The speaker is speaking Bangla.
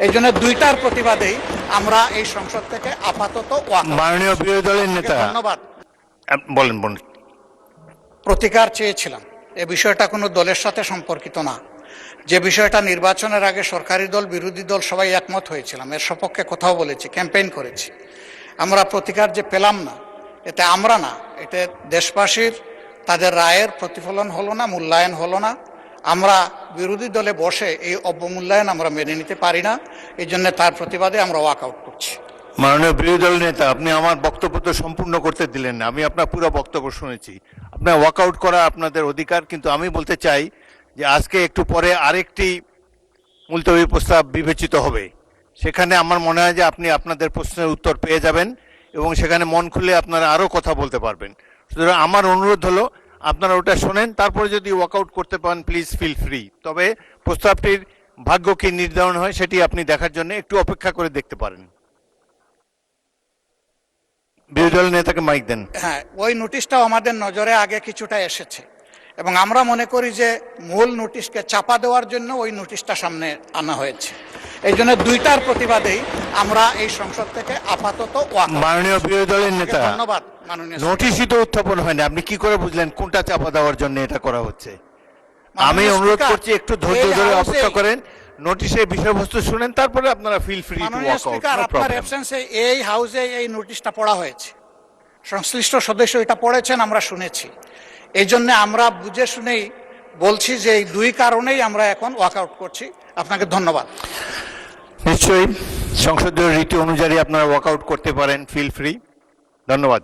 এই জন্য দুইটার প্রতিবাদেই আমরা এই সংসদ থেকে আপাতত মাননীয় বিরোধী দলের নেতা ধন্যবাদ বলেন বলেন প্রতিকার চেয়েছিলাম। এ বিষয়টা কোনো দলের সাথে সম্পর্কিত না। যে বিষয়টা নির্বাচনের আগে সরকারি দল বিরোধী দল সবাই একমত হয়েছিলাম, এর সপক্ষে কথাও বলেছি, ক্যাম্পেইন করেছি। আমরা প্রতিকার যে পেলাম না, এতে আমরা না, এতে দেশবাসীর তাদের রায়ের প্রতিফলন হলো না, মূল্যায়ন হলো না। আমরা বিরোধী দলে বসে এই অবমূল্যায়ন আমরা মেনে নিতে পারি না। এই জন্য তার প্রতিবাদে আমরা ওয়াকআউট করছি। মাননীয় বিরোধী দল নেতা, আপনি আমার বক্তব্য তো সম্পূর্ণ করতে দিলেন না। আমি আপনার পুরো বক্তব্য শুনেছি। আপনার ওয়াকআউট করা আপনাদের অধিকার, কিন্তু আমি বলতে চাই যে আজকে একটু পরে আরেকটি মুলতবি প্রস্তাব বিবেচিত হবে। সেখানে আমার মনে হয় যে আপনি আপনাদের প্রশ্নের উত্তর পেয়ে যাবেন এবং সেখানে মন খুলে আপনারা আরও কথা বলতে পারবেন। সুতরাং আমার অনুরোধ হলো আপনারা ওটা শোনেন, তারপরে যদি ওয়াকআউট করতে পারেন প্লিজ ফিল ফ্রি। তবে প্রস্তাবটির ভাগ্য কি নির্ধারণ হয় সেটি আপনি দেখার জন্য একটু অপেক্ষা করে দেখতে পারেন। বিরোধী দল নেতাকে মাইক দেন। হ্যাঁ, ওই নোটিশটাও আমাদের নজরে আগে কিছুটা এসেছে এবং আমরা মনে করি যে মূল নোটিশকে চাপা দেওয়ার জন্য ওই নোটিশটা সামনে আনা হয়েছে। এই জন্য দুইটার প্রতিবাদেই আমরা এই সংসদ থেকে আপাতত মাননীয় বিরোধী দলের নেতা, ধন্যবাদ মাননীয় নোটিশই তো উত্থাপন হয়নি, আপনি কি করে বুঝলেন কোনটা চাপা দেওয়ার জন্য এটা করা হচ্ছে? আমি অনুরোধ করছি একটু ধৈর্য ধরে অপেক্ষা করেন, নোটিশের বিষয়বস্তু শুনেন, তারপরে আপনারা feel free to walk out. আপনার অ্যাবসেন্সে এই হাউসে এই নোটিশটা পড়া হয়েছে, সংশ্লিষ্ট সদস্য এটা পড়েছেন, আমরা শুনেছি। এই জন্য আমরা বুঝে শুনেই বলছি যে এই দুই কারণেই আমরা এখন ওয়াকআউট করছি। আপনাকে ধন্যবাদ। নিশ্চয়ই সংসদীয় রীতি অনুযায়ী আপনারা ওয়াকআউট করতে পারেন, ফিল ফ্রি। ধন্যবাদ।